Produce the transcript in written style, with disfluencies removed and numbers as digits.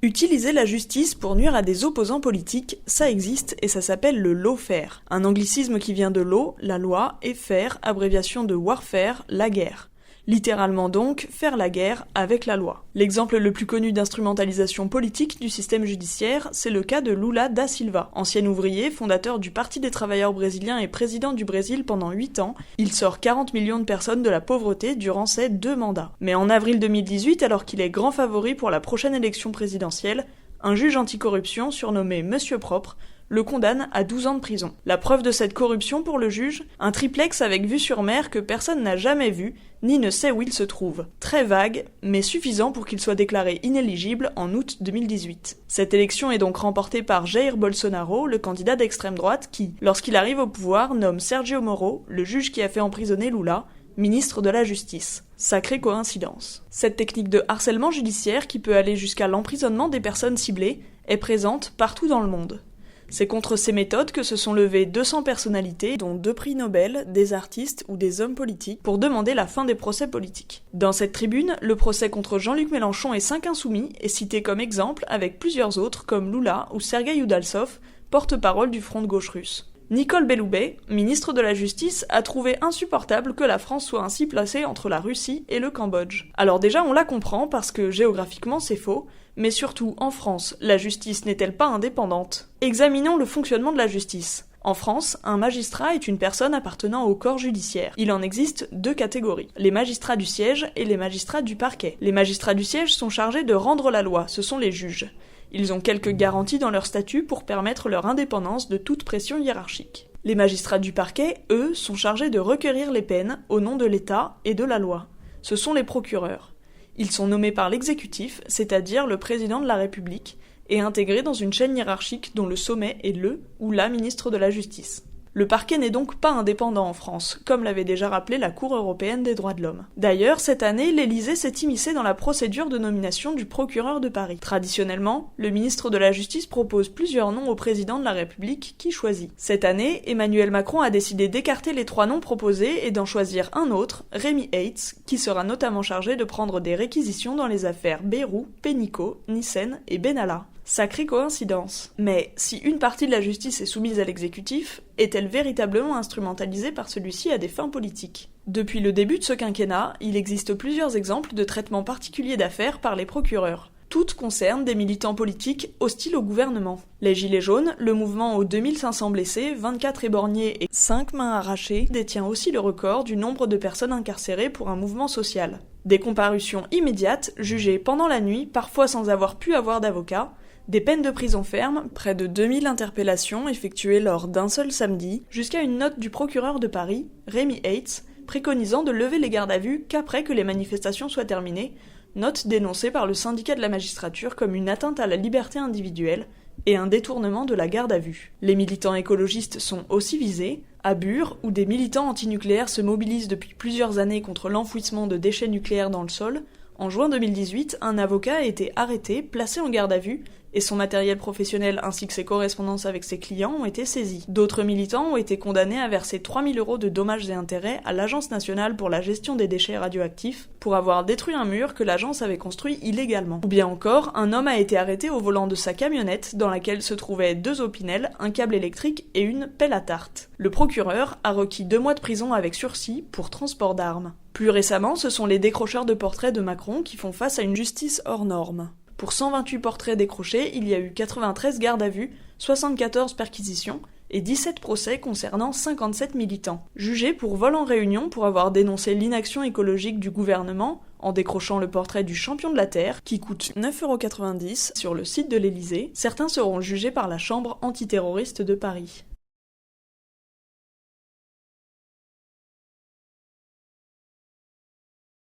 Utiliser la justice pour nuire à des opposants politiques, ça existe et ça s'appelle le lawfare. Un anglicisme qui vient de law, la loi, et faire, abréviation de warfare, la guerre. Littéralement donc, faire la guerre avec la loi. L'exemple le plus connu d'instrumentalisation politique du système judiciaire, c'est le cas de Lula da Silva. Ancien ouvrier, fondateur du Parti des travailleurs brésiliens et président du Brésil pendant 8 ans, il sort 40 millions de personnes de la pauvreté durant ses 2 mandats. Mais en avril 2018, alors qu'il est grand favori pour la prochaine élection présidentielle, un juge anticorruption, surnommé Monsieur Propre, le condamne à 12 ans de prison. La preuve de cette corruption pour le juge, un triplex avec vue sur mer que personne n'a jamais vu, ni ne sait où il se trouve. Très vague, mais suffisant pour qu'il soit déclaré inéligible en août 2018. Cette élection est donc remportée par Jair Bolsonaro, le candidat d'extrême droite qui, lorsqu'il arrive au pouvoir, nomme Sergio Moro, le juge qui a fait emprisonner Lula, ministre de la Justice. Sacrée coïncidence. Cette technique de harcèlement judiciaire, qui peut aller jusqu'à l'emprisonnement des personnes ciblées, est présente partout dans le monde. C'est contre ces méthodes que se sont levées 200 personnalités, dont 2 prix Nobel, des artistes ou des hommes politiques, pour demander la fin des procès politiques. Dans cette tribune, le procès contre Jean-Luc Mélenchon et 5 insoumis est cité comme exemple avec plusieurs autres comme Lula ou Sergueï Udalsov, porte-parole du Front de gauche russe. Nicole Belloubet, ministre de la Justice, a trouvé insupportable que la France soit ainsi placée entre la Russie et le Cambodge. Alors déjà, on la comprend parce que géographiquement c'est faux, mais surtout, en France, la justice n'est-elle pas indépendante ? Examinons le fonctionnement de la justice. En France, un magistrat est une personne appartenant au corps judiciaire. Il en existe 2 catégories, les magistrats du siège et les magistrats du parquet. Les magistrats du siège sont chargés de rendre la loi, ce sont les juges. Ils ont quelques garanties dans leur statut pour permettre leur indépendance de toute pression hiérarchique. Les magistrats du parquet, eux, sont chargés de requérir les peines au nom de l'État et de la loi. Ce sont les procureurs. Ils sont nommés par l'exécutif, c'est-à-dire le président de la République, et intégrés dans une chaîne hiérarchique dont le sommet est le ou la ministre de la Justice. Le parquet n'est donc pas indépendant en France, comme l'avait déjà rappelé la Cour européenne des droits de l'homme. D'ailleurs, cette année, l'Élysée s'est immiscé dans la procédure de nomination du procureur de Paris. Traditionnellement, le ministre de la Justice propose plusieurs noms au président de la République qui choisit. Cette année, Emmanuel Macron a décidé d'écarter les 3 noms proposés et d'en choisir un autre, Rémi Heitz, qui sera notamment chargé de prendre des réquisitions dans les affaires Bayrou, Pénicaud, Nyssen et Benalla. Sacrée coïncidence. Mais si une partie de la justice est soumise à l'exécutif, est-elle véritablement instrumentalisée par celui-ci à des fins politiques ? Depuis le début de ce quinquennat, il existe plusieurs exemples de traitements particuliers d'affaires par les procureurs. Toutes concernent des militants politiques hostiles au gouvernement. Les Gilets jaunes, le mouvement aux 2500 blessés, 24 éborgnés et 5 mains arrachées, détient aussi le record du nombre de personnes incarcérées pour un mouvement social. Des comparutions immédiates, jugées pendant la nuit, parfois sans avoir pu avoir d'avocat, des peines de prison ferme, près de 2000 interpellations effectuées lors d'un seul samedi, jusqu'à une note du procureur de Paris, Rémi Heitz, préconisant de lever les gardes à vue qu'après que les manifestations soient terminées, note dénoncée par le syndicat de la magistrature comme une atteinte à la liberté individuelle et un détournement de la garde à vue. Les militants écologistes sont aussi visés. À Bure, où des militants antinucléaires se mobilisent depuis plusieurs années contre l'enfouissement de déchets nucléaires dans le sol, en juin 2018, un avocat a été arrêté, placé en garde à vue, et son matériel professionnel ainsi que ses correspondances avec ses clients ont été saisis. D'autres militants ont été condamnés à verser 3 000 € de dommages et intérêts à l'Agence nationale pour la gestion des déchets radioactifs pour avoir détruit un mur que l'agence avait construit illégalement. Ou bien encore, un homme a été arrêté au volant de sa camionnette dans laquelle se trouvaient 2 opinels, un câble électrique et une pelle à tarte. Le procureur a requis 2 mois de prison avec sursis pour transport d'armes. Plus récemment, ce sont les décrocheurs de portraits de Macron qui font face à une justice hors norme. Pour 128 portraits décrochés, il y a eu 93 gardes à vue, 74 perquisitions et 17 procès concernant 57 militants. Jugés pour vol en réunion pour avoir dénoncé l'inaction écologique du gouvernement en décrochant le portrait du champion de la Terre, qui coûte 9,90 € sur le site de l'Élysée, certains seront jugés par la Chambre antiterroriste de Paris.